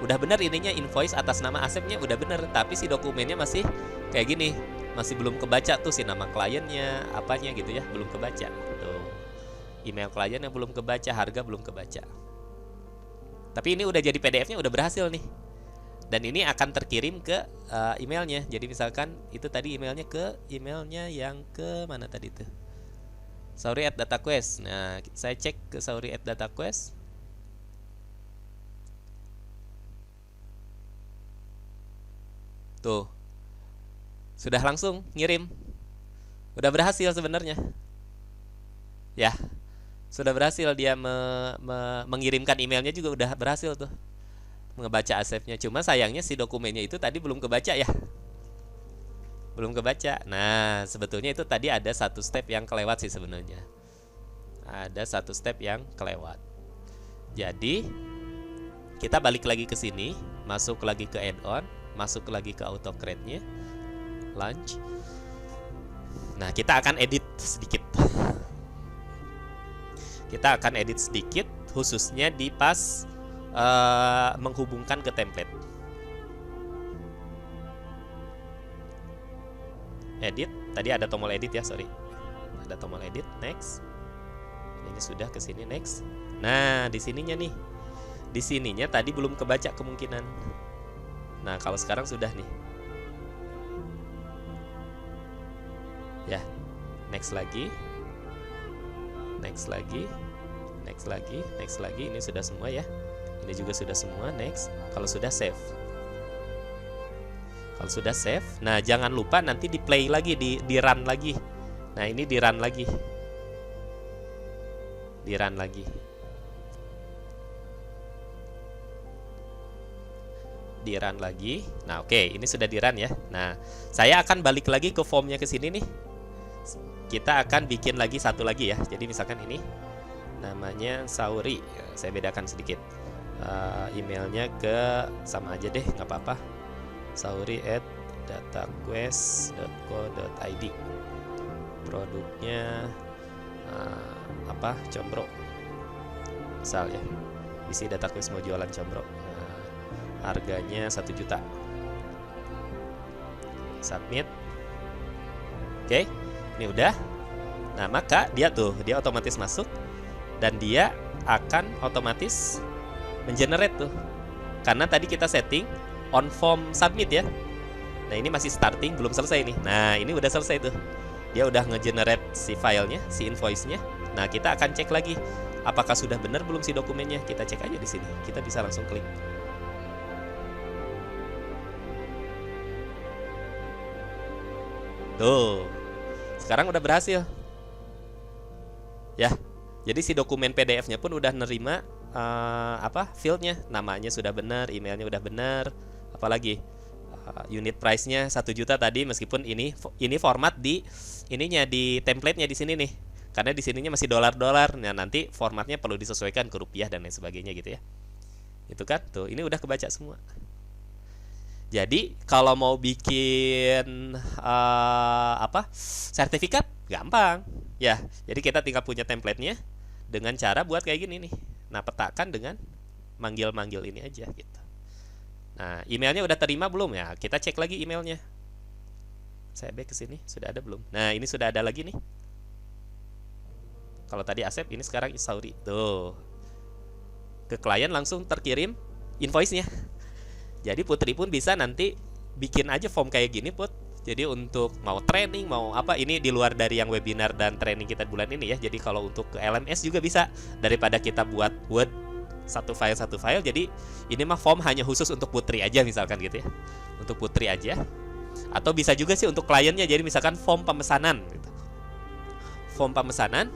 Udah bener ininya, invoice atas nama Asepnya udah bener, tapi si dokumennya masih kayak gini. Masih belum kebaca tuh si nama kliennya, apanya gitu ya, belum kebaca. Tuh. Email klien yang belum kebaca, harga belum kebaca. Tapi ini udah jadi PDF-nya udah berhasil nih. Dan ini akan terkirim ke emailnya. Jadi misalkan itu tadi emailnya ke emailnya yang ke mana tadi tuh? Sauri@dataquest. Nah, saya cek ke Sauri@dataquest. Tuh. Sudah langsung ngirim. Udah berhasil sebenarnya. Ya. Sudah berhasil dia mengirimkan emailnya juga udah berhasil tuh. Ngebaca asepnya, cuma sayangnya si dokumennya itu tadi belum kebaca ya, belum kebaca. Nah, sebetulnya itu tadi ada satu step yang kelewat sih sebenarnya, ada satu step yang kelewat. Jadi kita balik lagi ke sini, masuk lagi ke add-on, masuk lagi ke autocreate-nya, launch. Nah, kita akan edit sedikit. Kita akan edit sedikit, khususnya di pas menghubungkan ke template. Edit, tadi ada tombol edit ya, sorry. Ada tombol edit, next. Ini sudah ke sini, next. Nah, di sininya nih. Di sininya tadi belum kebaca kemungkinan. Nah, kalau sekarang sudah nih. Ya, next lagi. Next lagi. Next lagi, next lagi. Ini sudah semua ya. Ini juga sudah semua, next. Kalau sudah save. Kalau sudah save, nah jangan lupa nanti di play lagi, di run lagi. Nah, ini di run lagi. Di run lagi. Di run lagi. Nah, oke, ini sudah di run ya. Nah, saya akan balik lagi ke formnya ke sini nih. Kita akan bikin lagi satu lagi ya. Jadi misalkan ini namanya Sauri. Saya bedakan sedikit. emailnya ke sama aja deh, nggak apa-apa, sauri@dataquest.co.id. Produknya combro misal ya, isi Dataquest mau jualan combro, harganya 1 juta, submit. Oke, ini udah. Nah, maka dia otomatis masuk dan dia akan otomatis mengenerate tuh, karena tadi kita setting on form submit ya. Nah, ini masih starting, belum selesai nih. Nah, ini udah selesai tuh, dia udah ngegenerate si filenya, si invoice-nya. Nah, kita akan cek lagi apakah sudah benar belum si dokumennya. Kita cek aja di sini, kita bisa langsung klik. Tuh, sekarang udah berhasil ya. Jadi si dokumen PDF-nya pun udah nerima fieldnya, namanya sudah benar, emailnya udah benar, apalagi unit price-nya 1 juta tadi, meskipun ini format di ininya, di template-nya di sini nih, karena di sininya masih dolar-dolar. Nah, nanti formatnya perlu disesuaikan ke rupiah dan lain sebagainya gitu ya. Itu kan tuh, ini udah kebaca semua. Jadi kalau mau bikin sertifikat gampang ya. Jadi kita tinggal punya template-nya dengan cara buat kayak gini nih. Nah, petakan dengan manggil-manggil ini aja gitu. Nah, emailnya udah terima belum ya? Kita cek lagi emailnya. Saya back ke sini, sudah ada belum? Nah, ini sudah ada lagi nih. Kalau tadi Asep, ini sekarang Sauri. Tuh. Ke klien langsung terkirim invoice-nya. Jadi Putri pun bisa nanti bikin aja form kayak gini, Put. Jadi untuk mau training, mau apa, ini di luar dari yang webinar dan training kita bulan ini ya. Jadi kalau untuk ke LMS juga bisa, daripada kita buat Word satu file. Jadi ini mah form hanya khusus untuk Putri aja misalkan gitu ya. Untuk Putri aja. Atau bisa juga sih untuk kliennya. Jadi misalkan form pemesanan gitu. Form pemesanan.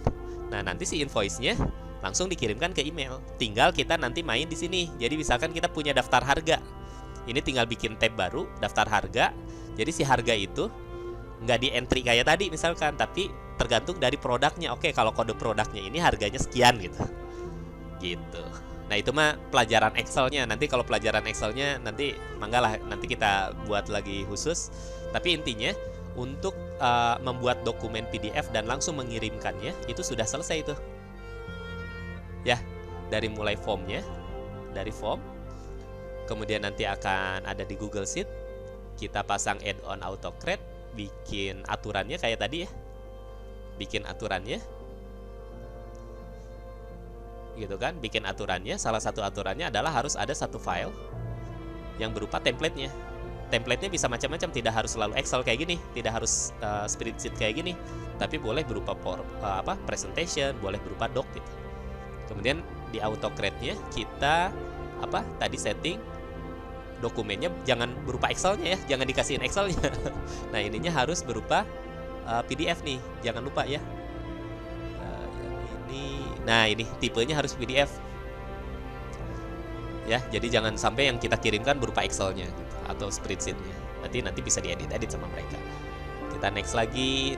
Nah, nanti si invoice-nya langsung dikirimkan ke email. Tinggal kita nanti main di sini. Jadi misalkan kita punya daftar harga. Ini tinggal bikin tab baru, daftar harga. Jadi si harga itu nggak di entry kayak tadi misalkan, tapi tergantung dari produknya. Oke, kalau kode produknya ini harganya sekian gitu. Nah, itu mah pelajaran Excel-nya. Nanti kalau pelajaran Excel-nya nanti manggalah, nanti kita buat lagi khusus. Tapi intinya untuk membuat dokumen PDF dan langsung mengirimkannya itu sudah selesai itu. Ya, dari mulai formnya, dari form, kemudian nanti akan ada di Google Sheet, kita pasang add-on AutoCred, bikin aturannya kayak tadi ya, bikin aturannya, gitu kan, bikin aturannya. Salah satu aturannya adalah harus ada satu file yang berupa template-nya. Template-nya bisa macam-macam, tidak harus selalu Excel kayak gini, tidak harus spreadsheet kayak gini, tapi boleh berupa presentation, boleh berupa doc gitu. Kemudian di AutoCred-nya kita tadi setting dokumennya jangan berupa Excel-nya ya, jangan dikasihin Excel-nya. Nah, ininya harus berupa PDF nih, jangan lupa ya. Ini tipenya harus PDF. Ya, jadi jangan sampai yang kita kirimkan berupa Excel-nya gitu, atau spreadsheet-nya. Nanti bisa diedit sama mereka. Kita next lagi.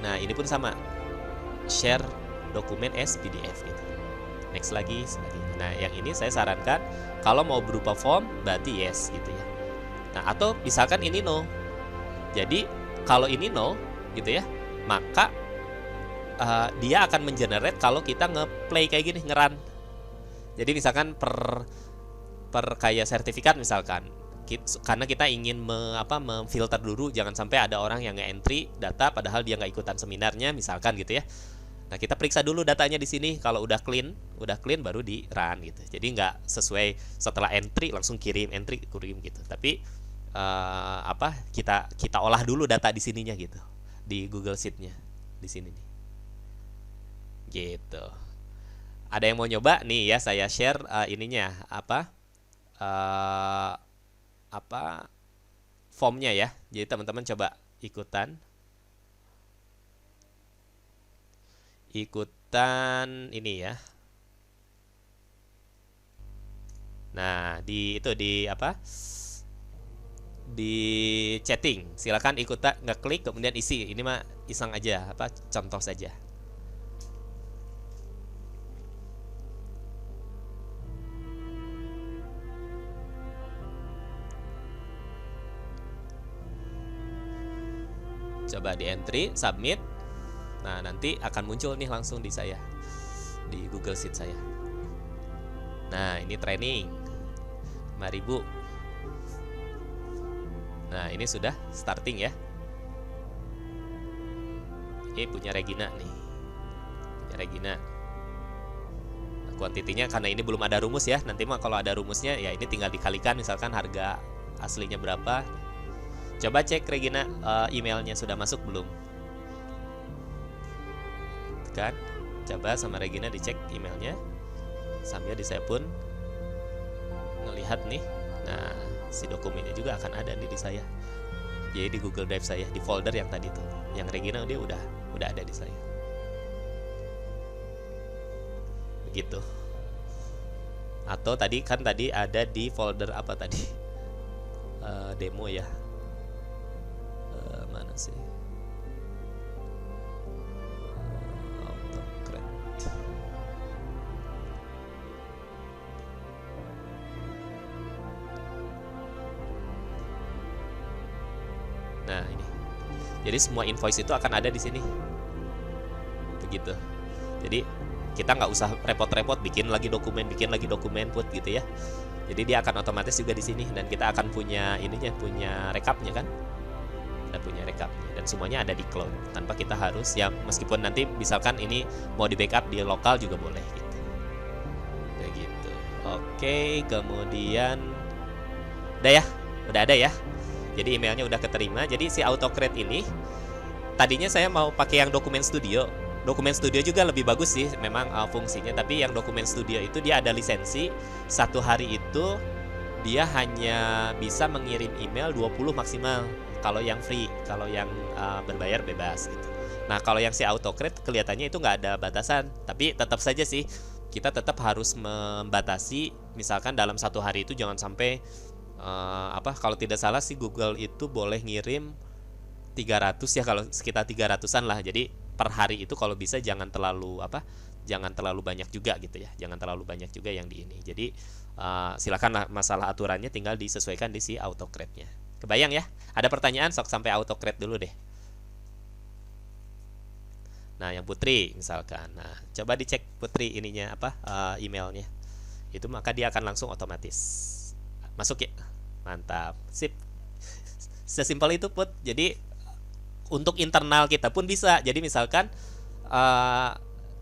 Nah, ini pun sama. Share dokumen as PDF gitu. Next lagi. Nah, yang ini saya sarankan kalau mau berupa form berarti yes gitu ya. Nah, atau misalkan ini no. Jadi kalau ini no gitu ya, maka dia akan mengenerate kalau kita nge-play kayak gini, nge-run. Jadi misalkan per kayak sertifikat misalkan, karena kita ingin memfilter dulu, jangan sampai ada orang yang nge-entry data padahal dia nggak ikutan seminarnya misalkan gitu ya. Nah, kita periksa dulu datanya di sini, kalau udah clean baru di run gitu. Jadi nggak sesuai setelah entry langsung kirim gitu. Tapi kita olah dulu data di sininya gitu, di Google Sheet-nya di sini nih. Gitu. Ada yang mau nyoba nih ya, saya share ininya formnya ya. Jadi teman-teman coba ikutan ini ya. Nah, di chatting, silakan ikutan, ngeklik kemudian isi. Ini mah iseng aja, contoh saja. Coba di entry, submit. Nah, nanti akan muncul nih langsung di saya, di Google Sheet saya. Nah, ini training 5.000. Nah, ini sudah starting ya. Ini punya Regina nih. Punya Regina. Nah, kuantitinya karena ini belum ada rumus ya. Nanti mah kalau ada rumusnya ya ini tinggal dikalikan, misalkan harga aslinya berapa. Coba cek Regina, emailnya sudah masuk belum? Kan? Coba sama Regina dicek emailnya. Sambil di saya pun ngelihat nih. Nah, si dokumennya juga akan ada nih di saya. Jadi di Google Drive saya, di folder yang tadi tuh. Yang Regina dia udah ada di saya. Begitu. Atau tadi ada di folder apa tadi? Demo ya. Mana sih? AutoCAD. Nah, ini. Jadi semua invoice itu akan ada di sini. Begitu. Jadi kita nggak usah repot-repot bikin lagi dokumen put gitu ya. Jadi dia akan otomatis juga di sini dan kita akan punya ininya, punya rekapnya kan. Kita punya rekapnya dan semuanya ada di cloud tanpa kita harus ya, meskipun nanti misalkan ini mau di backup di lokal juga boleh gitu. Kayak gitu. Oke, kemudian udah ada ya. Jadi emailnya udah keterima. Jadi si AutoCAD ini tadinya saya mau pakai yang Dokumen Studio. Dokumen Studio juga lebih bagus sih memang fungsinya, tapi yang Dokumen Studio itu dia ada lisensi. Satu hari itu dia hanya bisa mengirim email 20 maksimal. Kalau yang free, kalau yang berbayar bebas gitu. Nah, kalau yang si AutoCAD kelihatannya itu nggak ada batasan, tapi tetap saja sih kita tetap harus membatasi. Misalkan dalam satu hari itu jangan sampai kalau tidak salah sih Google itu boleh ngirim 300 ya, kalau sekitar 300-an lah. Jadi per hari itu kalau bisa jangan terlalu banyak juga gitu ya. Jangan terlalu banyak juga yang di ini. Jadi silakan lah, masalah aturannya tinggal disesuaikan di si AutoCAD-nya. Kebayang ya? Ada pertanyaan sok sampai AutoCAD dulu deh. Nah, yang Putri misalkan. Nah, coba dicek Putri ininya emailnya. Itu maka dia akan langsung otomatis masuk ya. Mantap. Sip. Sesimpel itu Put. Jadi untuk internal kita pun bisa. Jadi misalkan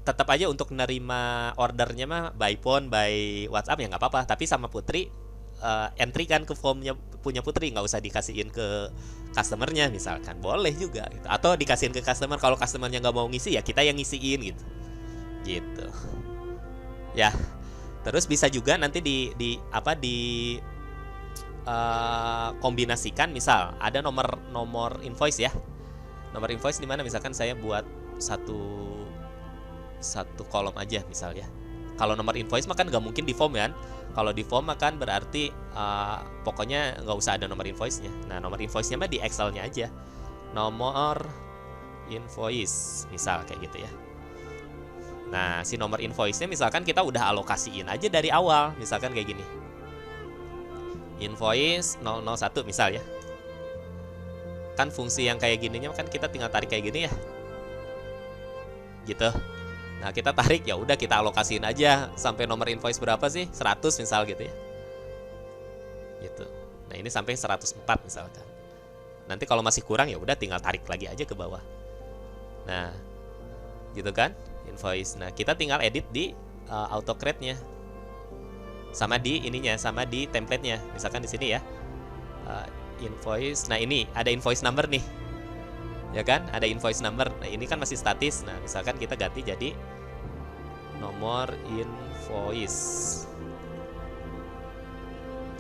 tetap aja untuk menerima ordernya mah by phone, by WhatsApp ya nggak apa-apa. Tapi sama Putri entry kan ke formnya punya Putri, nggak usah dikasihin ke customernya misalkan, boleh juga gitu. Atau dikasihin ke customer, kalau customernya nggak mau ngisi ya kita yang ngisiin gitu ya. Terus bisa juga nanti kombinasikan, misal ada nomor invoice ya. Nomor invoice di mana misalkan saya buat satu kolom aja misal ya. Kalau nomor invoice mah kan nggak mungkin di form kan. Kalau di form kan berarti pokoknya nggak usah ada nomor invoice-nya. Nah, nomor invoice-nya mah di Excel-nya aja. Nomor invoice misal kayak gitu ya. Nah, si nomor invoice-nya misalkan kita udah alokasiin aja dari awal. Misalkan kayak gini. Invoice 001 misal ya. Kan fungsi yang kayak gininya kan kita tinggal tarik kayak gini ya. Gitu. Nah, kita tarik ya udah kita alokasiin aja sampai nomor invoice berapa sih? 100 misal gitu ya. Gitu. Nah, ini sampai 104 misalkan. Nanti kalau masih kurang ya udah tinggal tarik lagi aja ke bawah. Nah, gitu kan? Invoice. Nah, kita tinggal edit di AutoCAD-nya. Sama di ininya, sama di template-nya. Misalkan di sini ya. Invoice. Nah, ini ada invoice number nih. Ya kan, ada invoice number. Nah, ini kan masih statis. Nah, misalkan kita ganti jadi nomor invoice.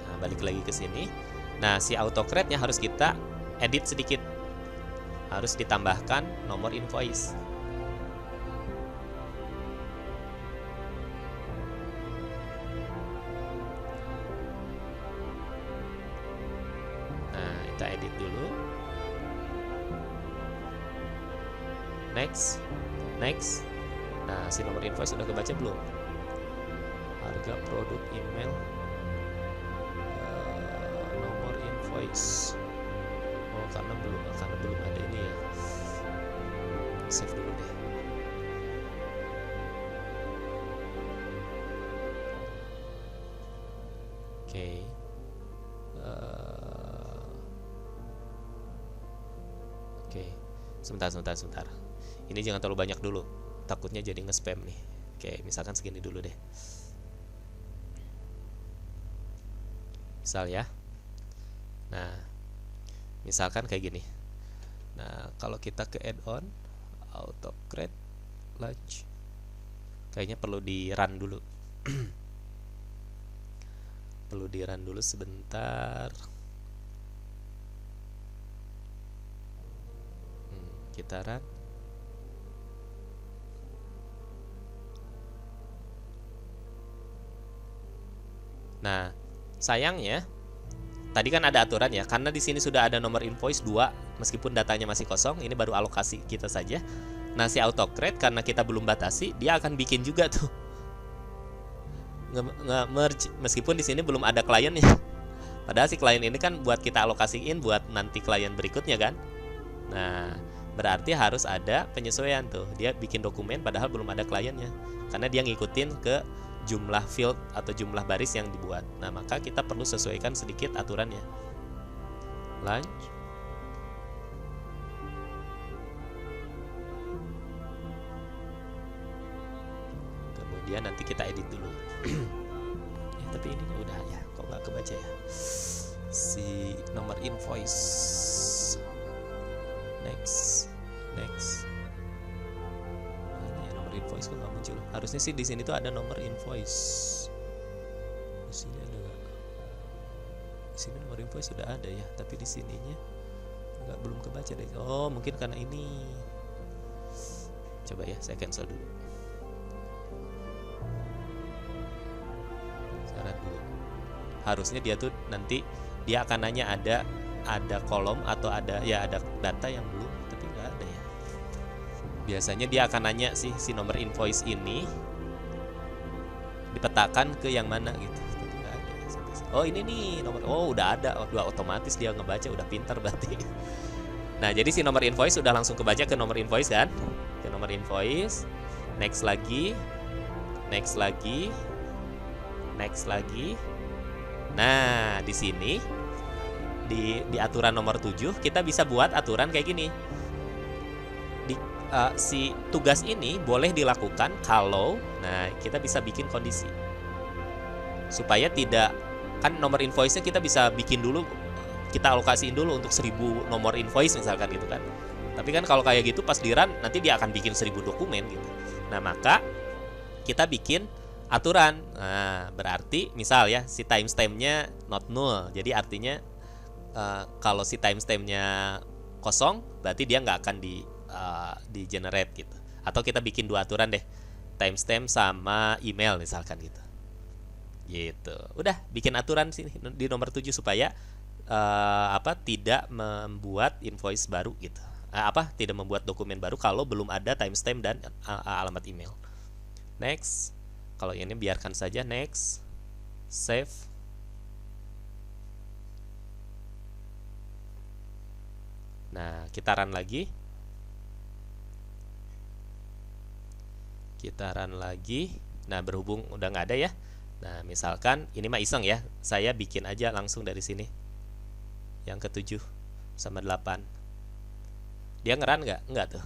Nah, balik lagi ke sini. Nah, si AutoCAD-nya harus kita edit sedikit. Harus ditambahkan nomor invoice. Nah, kita edit dulu. Next. Nah, si nomor invoice sudah kebaca belum? Harga produk email, nomor invoice. karena belum ada ini ya. Save dulu deh. Oke. Oke. Sebentar. Ini jangan terlalu banyak dulu. Takutnya jadi nge-spam nih. Oke, misalkan segini dulu deh. Misal ya. Nah, misalkan kayak gini. Nah, kalau kita ke add-on auto create launch, kayaknya perlu di run dulu. Perlu di run dulu sebentar. Kita run. Nah, sayangnya tadi kan ada aturan ya, karena di sini sudah ada nomor invoice 2, meskipun datanya masih kosong, ini baru alokasi kita saja. Nah, si auto create karena kita belum batasi, dia akan bikin juga tuh nge-merge meskipun di sini belum ada kliennya. Padahal si klien ini kan buat kita alokasiin buat nanti klien berikutnya kan. Nah, berarti harus ada penyesuaian tuh. Dia bikin dokumen padahal belum ada kliennya, karena dia ngikutin ke jumlah field atau jumlah baris yang dibuat. Nah, maka kita perlu sesuaikan sedikit aturannya. Launch. Kemudian nanti kita edit dulu. Ya, tapi ini udah ya, kok nggak kebaca ya si nomor invoice. Next. Mana ya nomor invoice, kok nggak muncul? Harusnya sih di sini tuh ada nomor invoice. Di sini ada nggak? Di sini nomor invoice sudah ada ya, tapi di sininya belum kebaca deh. Oh, mungkin karena ini. Coba ya, saya cancel dulu. Harusnya dia tuh nanti dia akan nanya ada kolom atau ada data yang belum, tapi nggak ada ya. Biasanya dia akan nanya si nomor invoice ini dipetakan ke yang mana gitu, tapi nggak ada ya. Oh, ini nih nomor, udah ada, udah otomatis dia ngebaca, udah pintar berarti. Nah, jadi si nomor invoice udah langsung kebaca ke nomor invoice kan, ke nomor invoice. Next lagi. Nah, di sini di aturan nomor 7 kita bisa buat aturan kayak gini. Si tugas ini boleh dilakukan kalau, nah kita bisa bikin kondisi supaya tidak, kan nomor invoice-nya kita bisa bikin dulu, kita alokasiin dulu untuk 1000 nomor invoice misalkan gitu kan. Tapi kan kalau kayak gitu pas di run nanti dia akan bikin 1000 dokumen gitu. Nah, maka kita bikin aturan. Nah, berarti misal ya si timestamp-nya not null. Jadi artinya kalau si timestamp-nya kosong, berarti dia nggak akan di generate gitu. Atau kita bikin dua aturan deh, timestamp sama email misalkan gitu. Gitu. Udah bikin aturan sini di nomor 7 supaya tidak membuat invoice baru gitu. Tidak membuat dokumen baru kalau belum ada timestamp dan alamat email. Next. Kalau ini biarkan saja, next, save. Nah, kita run lagi. Nah, berhubung udah nggak ada ya. Nah, misalkan ini mah iseng ya, saya bikin aja langsung dari sini. Yang ke-7 sama 8. Dia ngeran nggak? Nggak tuh.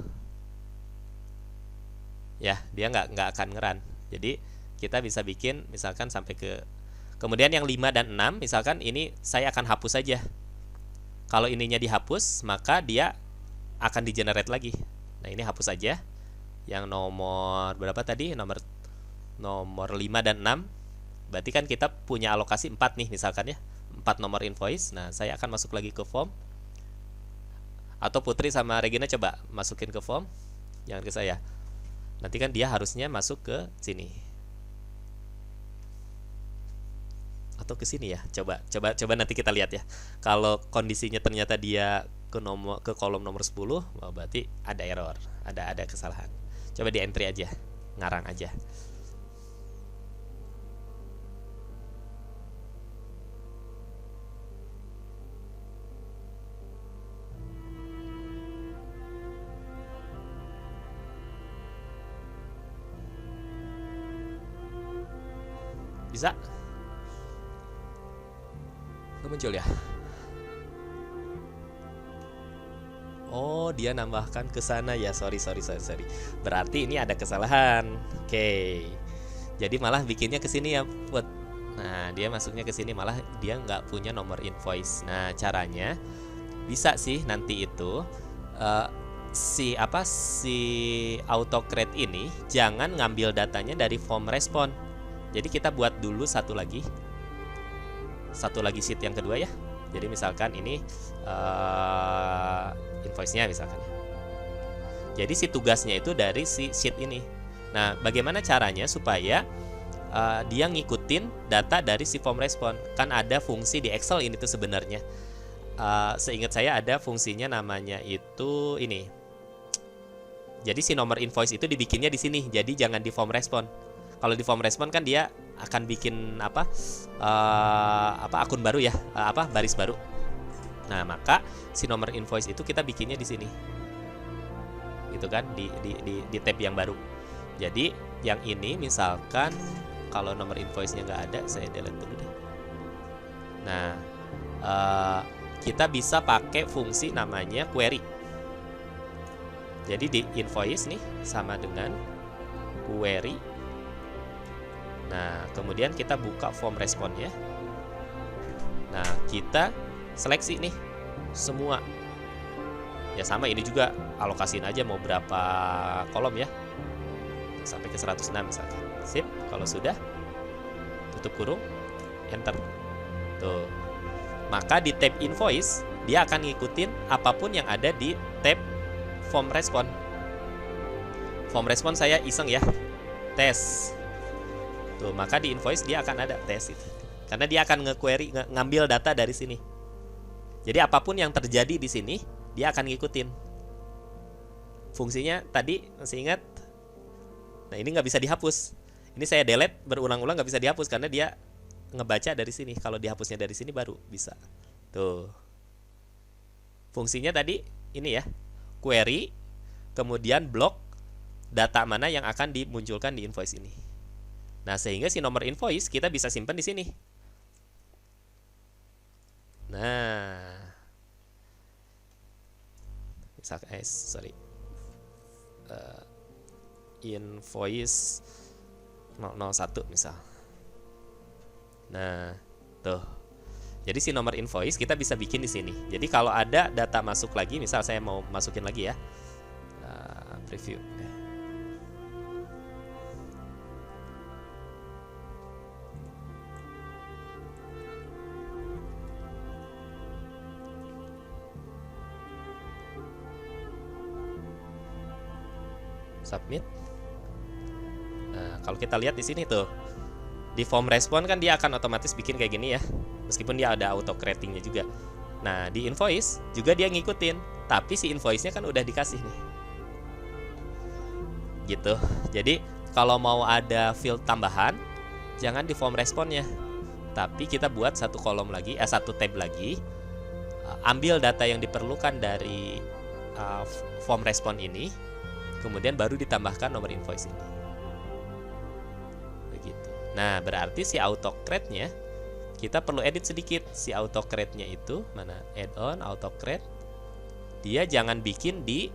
Ya, dia nggak akan ngeran. Jadi kita bisa bikin misalkan sampai kemudian yang 5 dan 6 misalkan ini saya akan hapus saja. Kalau ininya dihapus, maka dia akan di-generate lagi. Nah, ini hapus aja. Yang nomor berapa tadi? Nomor 5 dan 6. Berarti kan kita punya alokasi 4 nih misalkan ya. 4 nomor invoice. Nah, saya akan masuk lagi ke form. Atau Putri sama Regina coba masukin ke form. Jangan ke saya. Nanti kan dia harusnya masuk ke sini. Atau ke sini ya. Coba nanti kita lihat ya. Kalau kondisinya ternyata dia ke kolom nomor 10, berarti ada error, ada kesalahan. Coba di entry aja, ngarang aja. Bisa? Nggak muncul ya? Oh, dia nambahkan ke sana ya. Sorry. Berarti ini ada kesalahan. Oke. Jadi malah bikinnya ke sini ya, Put. Nah, dia masuknya ke sini malah dia nggak punya nomor invoice. Nah, caranya bisa sih nanti itu si auto create ini jangan ngambil datanya dari form respon. Jadi kita buat dulu satu lagi sheet yang kedua ya. Jadi misalkan ini invoice-nya misalkan. Jadi si tugasnya itu dari si sheet ini. Nah, bagaimana caranya supaya dia ngikutin data dari si form respon? Kan ada fungsi di Excel ini tuh sebenarnya. Seingat saya ada fungsinya namanya itu ini. Jadi si nomor invoice itu dibikinnya di sini. Jadi jangan di form respon. Kalau di form respon kan dia akan bikin akun baru ya, baris baru. Nah, maka si nomor invoice itu kita bikinnya di sini. Gitu kan, di tab yang baru. Jadi yang ini misalkan kalau nomor invoice-nya nggak ada, saya delete dulu deh. Nah, kita bisa pakai fungsi namanya query. Jadi di invoice nih sama dengan query. Nah, kemudian kita buka form responnya. Nah, kita seleksi nih semua. Ya sama, ini juga alokasiin aja mau berapa kolom ya. Sampai ke 106 misalkan. Sip, kalau sudah tutup kurung, enter. Tuh. Maka di tab invoice dia akan ngikutin apapun yang ada di tab form respon. Form respon saya iseng ya. Tes. Tuh, maka di invoice dia akan ada tes itu. Karena dia akan nge-query, ngambil data dari sini. Jadi apapun yang terjadi di sini, dia akan ngikutin. Fungsinya tadi masih ingat? Nah, ini nggak bisa dihapus. Ini saya delete berulang-ulang, nggak bisa dihapus karena dia ngebaca dari sini. Kalau dihapusnya dari sini baru bisa. Tuh. Fungsinya tadi ini ya. Query, kemudian blok data mana yang akan dimunculkan di invoice ini. Nah, sehingga si nomor invoice kita bisa simpan di sini. Nah, misalkan invoice 001 misal. Nah, tuh. Jadi si nomor invoice kita bisa bikin di sini. Jadi kalau ada data masuk lagi, misal saya mau masukin lagi ya, preview. Submit. Nah, kalau kita lihat di sini tuh, di form respon kan dia akan otomatis bikin kayak gini ya, meskipun dia ada auto creatingnya juga. Nah, di invoice juga dia ngikutin, tapi si invoice-nya kan udah dikasih nih, gitu. Jadi kalau mau ada field tambahan, jangan di form responnya, tapi kita buat satu kolom lagi, satu tab lagi, ambil data yang diperlukan dari form respon ini, kemudian baru ditambahkan nomor invoice ini. Begitu. Nah, berarti si auto create-nya kita perlu edit sedikit. Si auto create-nya itu mana? Add-on auto create. Dia jangan bikin di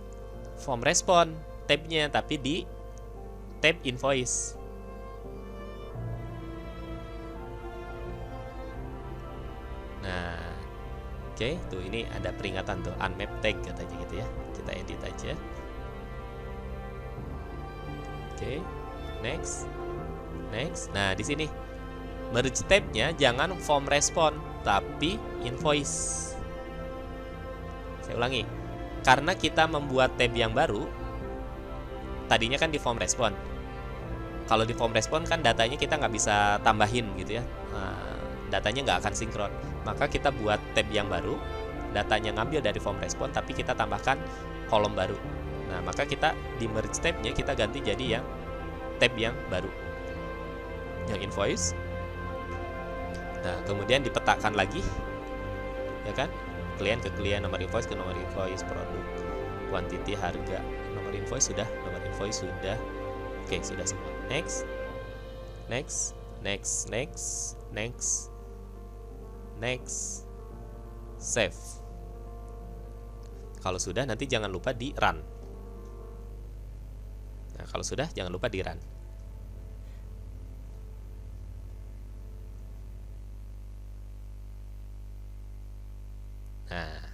form respon tab-nya, tapi di tab invoice. Nah, oke, tuh ini ada peringatan tuh unmap tag katanya gitu ya. Kita edit aja. Oke, next. Nah, di sini merge tab-nya jangan form respon, tapi invoice. Saya ulangi. Karena kita membuat tab yang baru, tadinya kan di form respon. Kalau di form respon kan datanya kita nggak bisa tambahin gitu ya. Datanya nggak akan sinkron. Maka kita buat tab yang baru, datanya ngambil dari form respon, tapi kita tambahkan kolom baru. Nah, maka kita di merge tab-nya kita ganti jadi yang tab yang baru, yang invoice. Nah, kemudian dipetakan lagi, ya kan? Klien ke klien, nomor invoice ke nomor invoice, produk, quantity, harga, nomor invoice sudah, Oke, sudah semua. Next. next, next, next, next, save. Kalau sudah, nanti jangan lupa di run. Nah, kalau sudah, jangan lupa di run. Nah,